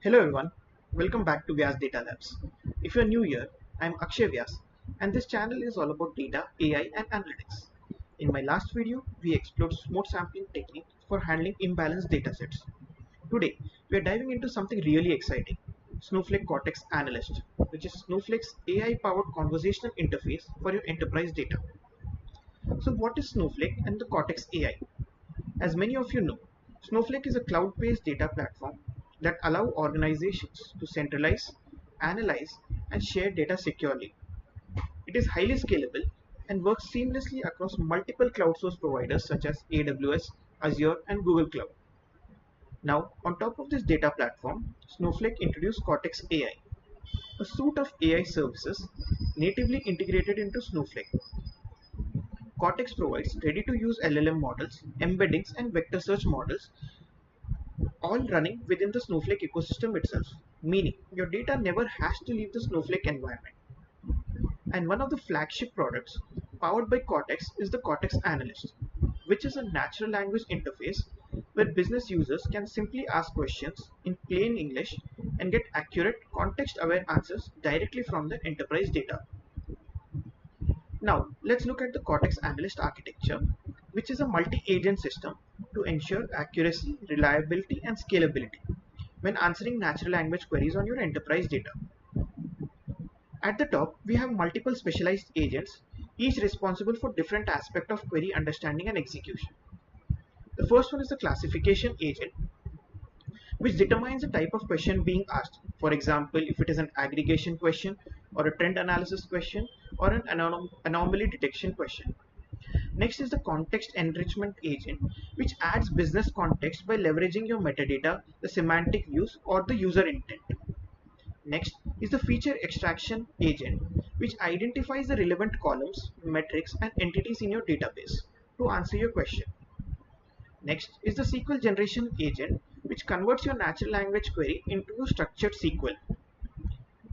Hello everyone, welcome back to Vyas Data Labs. If you're new here, I'm Akshay Vyas and this channel is all about data, AI and analytics. In my last video, we explored smooth sampling technique for handling imbalanced datasets. Today, we are diving into something really exciting, Snowflake Cortex Analyst, which is Snowflake's AI-powered conversational interface for your enterprise data. So what is Snowflake and the Cortex AI? As many of you know, Snowflake is a cloud-based data platform that allows organizations to centralize, analyze, and share data securely. It is highly scalable and works seamlessly across multiple cloud source providers such as AWS, Azure, and Google Cloud. Now, on top of this data platform, Snowflake introduced Cortex AI, a suite of AI services natively integrated into Snowflake. Cortex provides ready-to-use LLM models, embeddings, and vector search models all running within the Snowflake ecosystem itself, meaning your data never has to leave the Snowflake environment. And one of the flagship products powered by Cortex is the Cortex Analyst, which is a natural language interface where business users can simply ask questions in plain English and get accurate, context-aware answers directly from the enterprise data. Now, let's look at the Cortex Analyst architecture, which is a multi-agent system to ensure accuracy, reliability, and scalability when answering natural language queries on your enterprise data. At the top, we have multiple specialized agents, each responsible for different aspects of query understanding and execution. The first one is the classification agent, which determines the type of question being asked. For example, if it is an aggregation question, or a trend analysis question, or an anomaly detection question. Next is the context enrichment agent, which adds business context by leveraging your metadata, the semantic views, or the user intent. Next is the feature extraction agent, which identifies the relevant columns, metrics, and entities in your database to answer your question. Next is the SQL generation agent, which converts your natural language query into a structured SQL.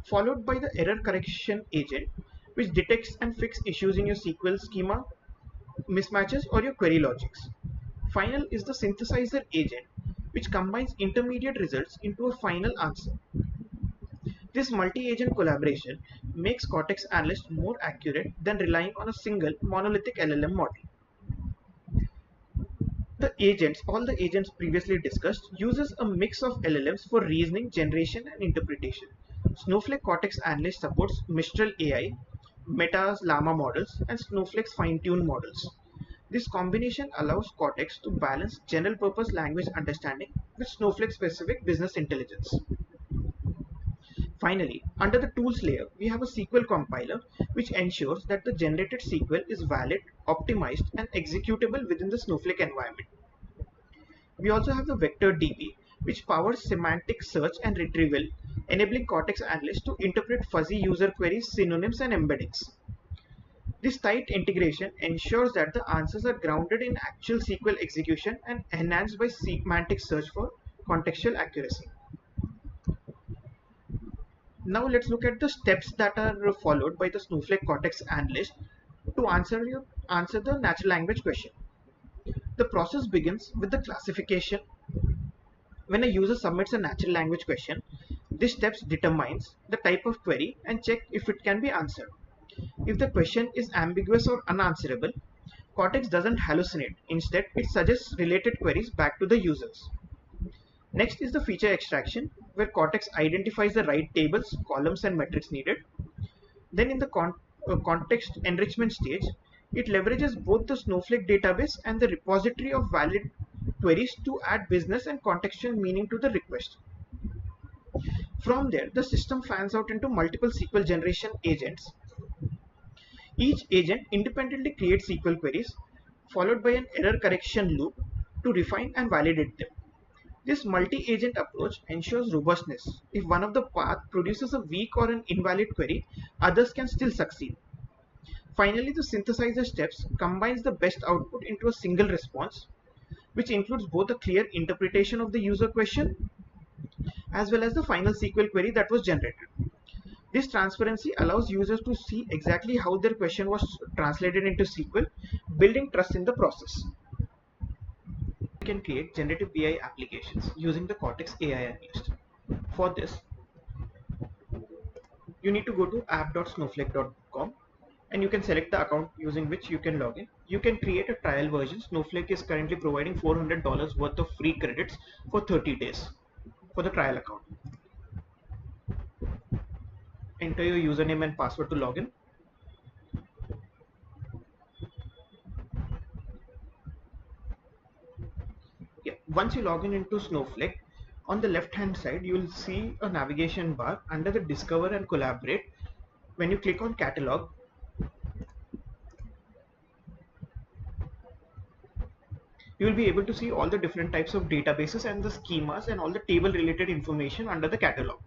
Followed by the error correction agent, which detects and fixes issues in your SQL schema, mismatches, or your query logics. Final is the synthesizer agent, which combines intermediate results into a final answer. This multi-agent collaboration makes Cortex Analyst more accurate than relying on a single monolithic LLM model. All the agents previously discussed, uses a mix of LLMs for reasoning, generation, and interpretation. Snowflake Cortex Analyst supports Mistral AI, Meta's Llama models, and Snowflake's fine-tuned models. This combination allows Cortex to balance general-purpose language understanding with Snowflake-specific business intelligence. Finally, under the tools layer, we have a SQL compiler which ensures that the generated SQL is valid, optimized, and executable within the Snowflake environment. We also have the Vector DB, which powers semantic search and retrieval, enabling Cortex Analyst to interpret fuzzy user queries, synonyms, and embeddings. This tight integration ensures that the answers are grounded in actual SQL execution and enhanced by semantic search for contextual accuracy. Now let's look at the steps that are followed by the Snowflake Cortex Analyst to answer the natural language question. The process begins with the classification. When a user submits a natural language question, this step determines the type of query and check if it can be answered. If the question is ambiguous or unanswerable, Cortex doesn't hallucinate. Instead, it suggests related queries back to the users. Next is the feature extraction, where Cortex identifies the right tables, columns, and metrics needed. Then in the context enrichment stage, it leverages both the Snowflake database and the repository of valid queries to add business and contextual meaning to the request. From there, the system fans out into multiple SQL generation agents. Each agent independently creates SQL queries, followed by an error correction loop to refine and validate them. This multi-agent approach ensures robustness. If one of the paths produces a weak or an invalid query, others can still succeed. Finally, the synthesizer steps combines the best output into a single response, which includes both a clear interpretation of the user question as well as the final SQL query that was generated. This transparency allows users to see exactly how their question was translated into SQL, building trust in the process. You can create generative BI applications using the Cortex AI Analyst. For this, you need to go to app.snowflake.com and you can select the account using which you can log in. You can create a trial version. Snowflake is currently providing $400 worth of free credits for 30 days for the trial account. Enter your username and password to log in. Yeah. Once you log in into Snowflake, on the left hand side you will see a navigation bar under the discover and collaborate. When you click on catalog, you will be able to see all the different types of databases and the schemas and all the table related information under the catalog.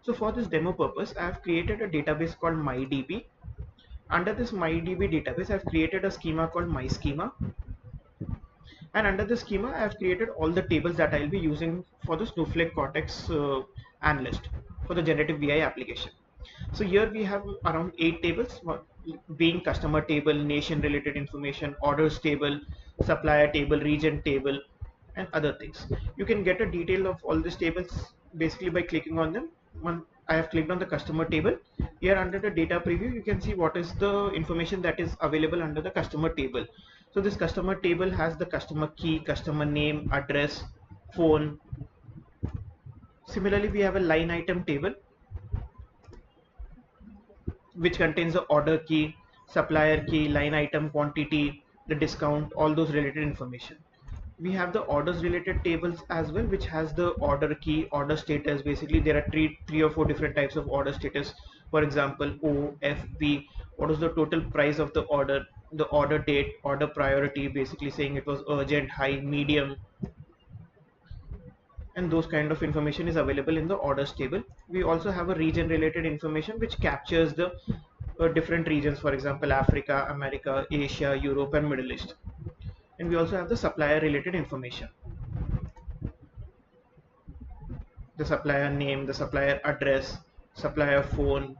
So for this demo purpose, I have created a database called MyDB. Under this MyDB database, I have created a schema called MySchema. And under the schema, I have created all the tables that I will be using for the Snowflake Cortex Analyst for the generative BI application. So here we have around 8 tables, being customer table, nation related information, orders table, supplier table, region table, and other things. You can get a detail of all these tables basically by clicking on them. I have clicked on the customer table. Here under the data preview, you can see what is the information that is available under the customer table. So this customer table has the customer key, customer name, address, phone. Similarly, we have a line item table which contains the order key, supplier key, line item quantity, the discount, all those related information. We have the orders related tables as well, which has the order key, order status. Basically there are three or four different types of order status. For example, OFP, what is the total price of the order date, order priority, basically saying it was urgent, high, medium, and those kind of information is available in the orders table. We also have a region related information which captures the different regions, for example Africa, America, Asia, Europe, and Middle East. And we also have the supplier related information, the supplier name, the supplier address, supplier phone,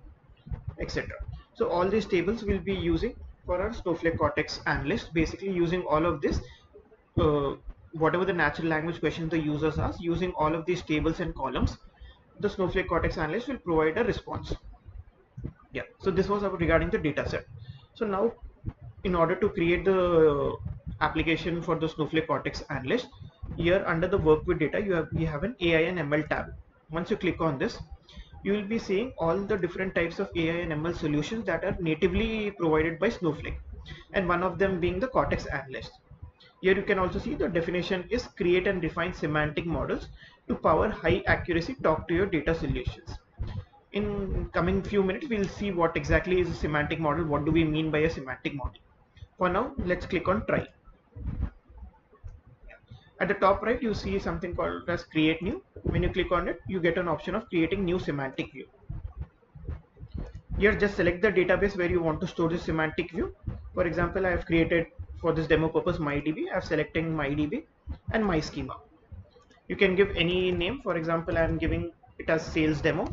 etc. So all these tables will be using for our Snowflake Cortex Analyst, basically using all of this, uh, whatever the natural language questions the users ask, using all of these tables and columns, the Snowflake Cortex Analyst will provide a response. Yeah, so this was about regarding the data set. So now in order to create the application for the Snowflake Cortex Analyst, here under the work with data we have an AI and ML tab. Once you click on this, you will be seeing all the different types of AI and ML solutions that are natively provided by Snowflake, and one of them being the Cortex Analyst. Here you can also see the definition is create and refine semantic models to power high accuracy talk to your data solutions. In coming few minutes, we'll see what exactly is a semantic model, what do we mean by a semantic model. For now, let's click on try. At the top right, you see something called as create new. When you click on it, you get an option of creating new semantic view. Here just select the database where you want to store this semantic view. For example, I have created for this demo purpose MyDB. I am selecting MyDB and MySchema. You can give any name. For example, I am giving it as sales demo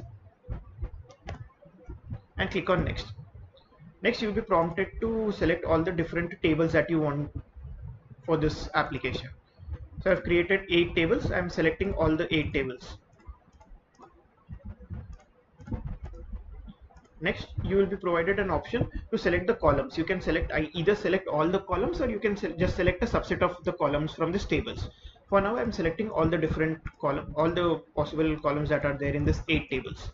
and click on next. Next, you will be prompted to select all the different tables that you want for this application. So I've created 8 tables. I'm selecting all the 8 tables. Next, you will be provided an option to select the columns. You can either select all the columns, or you can just select a subset of the columns from this tables. For now, I'm selecting all the different all the possible columns that are there in this 8 tables.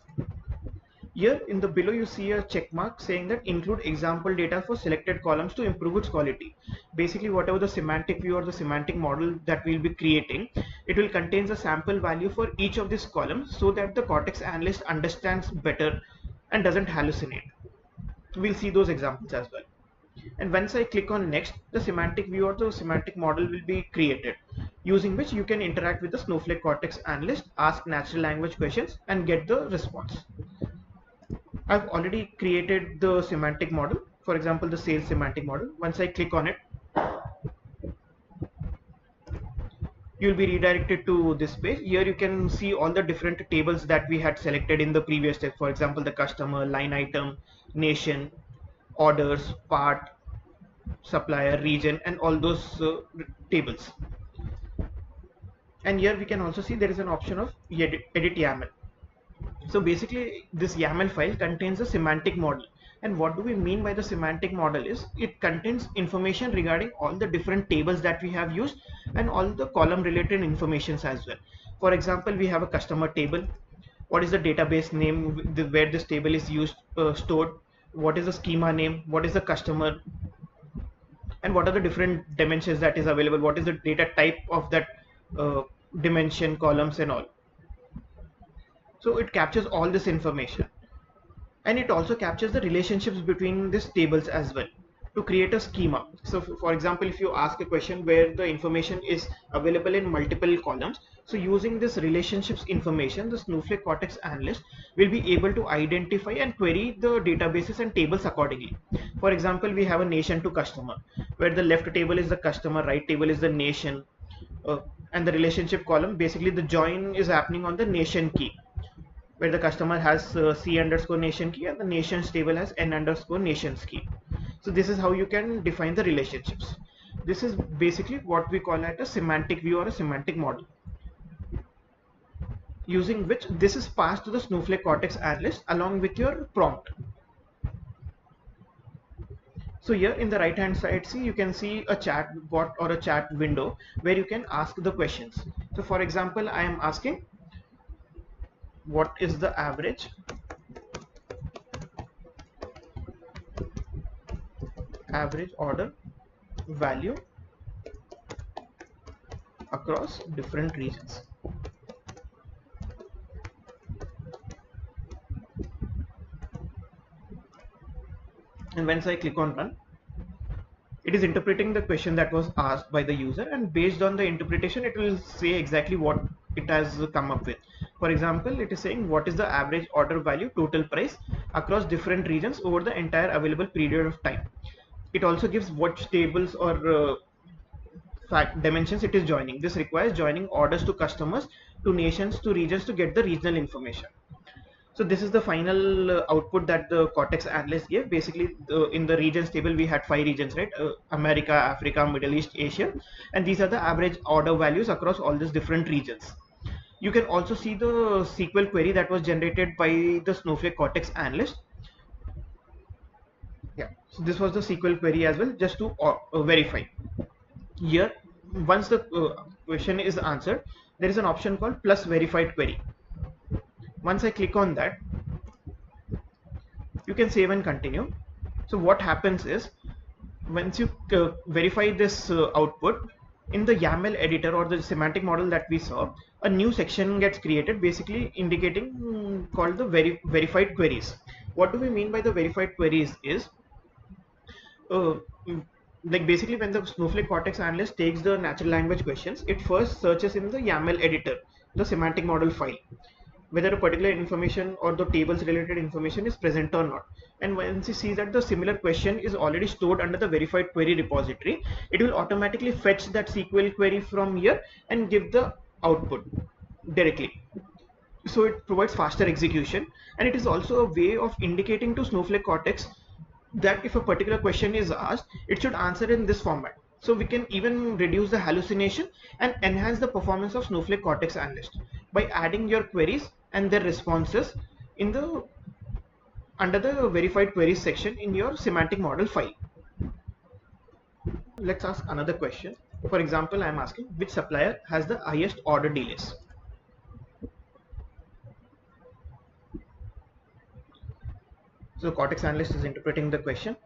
Here in the below you see a check mark saying that include example data for selected columns to improve its quality. Basically, whatever the semantic view or the semantic model that we'll be creating, it will contain a sample value for each of these columns so that the Cortex Analyst understands better and doesn't hallucinate. We'll see those examples as well. And once I click on next, the semantic view or the semantic model will be created, using which you can interact with the Snowflake Cortex Analyst, ask natural language questions, and get the response. I've already created the semantic model, for example the sales semantic model. Once I click on it, you'll be redirected to this page. Here you can see all the different tables that we had selected in the previous step. For example, the customer, line item, nation, orders, part, supplier, region, and all those tables. And here we can also see there is an option of edit YAML. So basically this YAML file contains a semantic model. And what do we mean by the semantic model is it contains information regarding all the different tables that we have used and all the column related informations as well. For example, we have a customer table. What is the database name where this table is used, stored? What is the schema name? What is the customer? And what are the different dimensions that is available? What is the data type of that uh, dimension, columns and all? So it captures all this information, and it also captures the relationships between these tables as well to create a schema. So for example, if you ask a question where the information is available in multiple columns, so using this relationships information, the Snowflake Cortex Analyst will be able to identify and query the databases and tables accordingly. For example, we have a nation to customer, where the left table is the customer, right table is the nation, uh, and the relationship column, basically the join is happening on the nation key, where the customer has C underscore nation key and the nations table has N underscore nations key. So this is how you can define the relationships. This is basically what we call at a semantic view or a semantic model, using which this is passed to the Snowflake Cortex Analyst along with your prompt. So here in the right hand side, see, you can see a chat bot or a chat window where you can ask the questions. So for example, I am asking what is the average order value across different regions. And once I click on run, it is interpreting the question that was asked by the user, and based on the interpretation it will say exactly what it has come up with. For example, it is saying what is the average order value total price across different regions over the entire available period of time. It also gives what tables or fact dimensions it is joining. This requires joining orders to customers, to nations, to regions to get the regional information. So this is the final output that the Cortex Analyst gave. Basically, in the regions table, we had 5 regions, right? America, Africa, Middle East, Asia, and these are the average order values across all these different regions. You can also see the SQL query that was generated by the Snowflake Cortex Analyst. Yeah, so this was the SQL query as well, just to verify. Here, once the question is answered, there is an option called plus verified query. Once I click on that, you can save and continue. So what happens is, once you verify this output in the YAML editor or the semantic model that we saw, a new section gets created, basically indicating called the verified queries. What do we mean by the verified queries is, uh, mm, like basically when the Snowflake Cortex Analyst takes the natural language questions, it first searches in the YAML editor, the semantic model file, whether a particular information or the tables related information is present or not. And once you see that the similar question is already stored under the verified query repository, it will automatically fetch that SQL query from here and give the output directly. So it provides faster execution, and it is also a way of indicating to Snowflake Cortex that if a particular question is asked, it should answer in this format. So we can even reduce the hallucination and enhance the performance of Snowflake Cortex Analyst by adding your queries and their responses in the under the verified queries section in your semantic model file. Let's ask another question. For example, I am asking which supplier has the highest order delays. So Cortex Analyst is interpreting the question,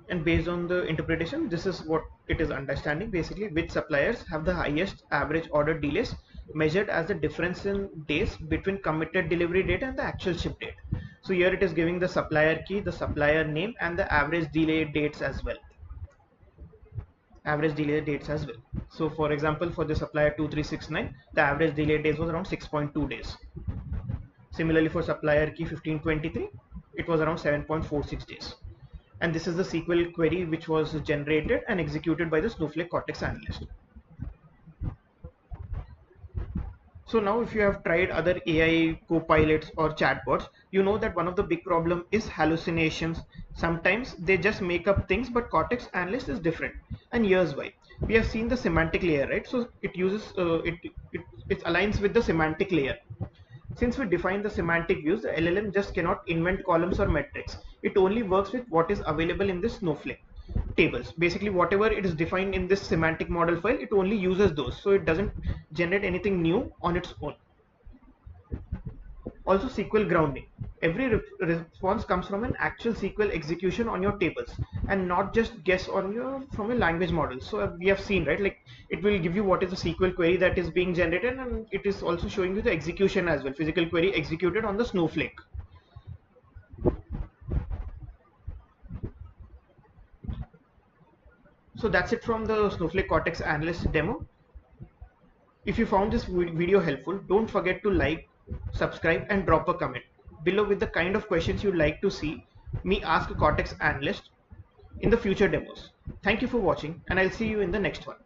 and based on the interpretation, this is what it is understanding. Basically, which suppliers have the highest average order delays measured as the difference in days between committed delivery date and the actual ship date. So here it is giving the supplier key, the supplier name, and the average delay dates as well. So for example, for the supplier 2369, the average delay days was around 6.2 days. Similarly, for supplier key 1523, it was around 7.46 days. And this is the SQL query which was generated and executed by the Snowflake Cortex Analyst. So now if you have tried other AI co-pilots or chatbots, you know that one of the big problem is hallucinations. Sometimes they just make up things, but Cortex Analyst is different. And here's why. We have seen the semantic layer, right? So it uses it aligns with the semantic layer. Since we define the semantic views, the LLM just cannot invent columns or metrics. It only works with what is available in this Snowflake tables. Basically, whatever it is defined in this semantic model file, it only uses those. So it doesn't generate anything new on its own. Also, SQL grounding. Every response comes from an actual SQL execution on your tables and not just guess on your from a language model. So we have seen, right, like it will give you what is the SQL query that is being generated, and it is also showing you the execution as well, physical query executed on the Snowflake. So that's it from the Snowflake Cortex Analyst demo. If you found this video helpful, don't forget to like, subscribe and drop a comment below with the kind of questions you'd like to see me ask a Cortex Analyst in the future demos. Thank you for watching, and I'll see you in the next one.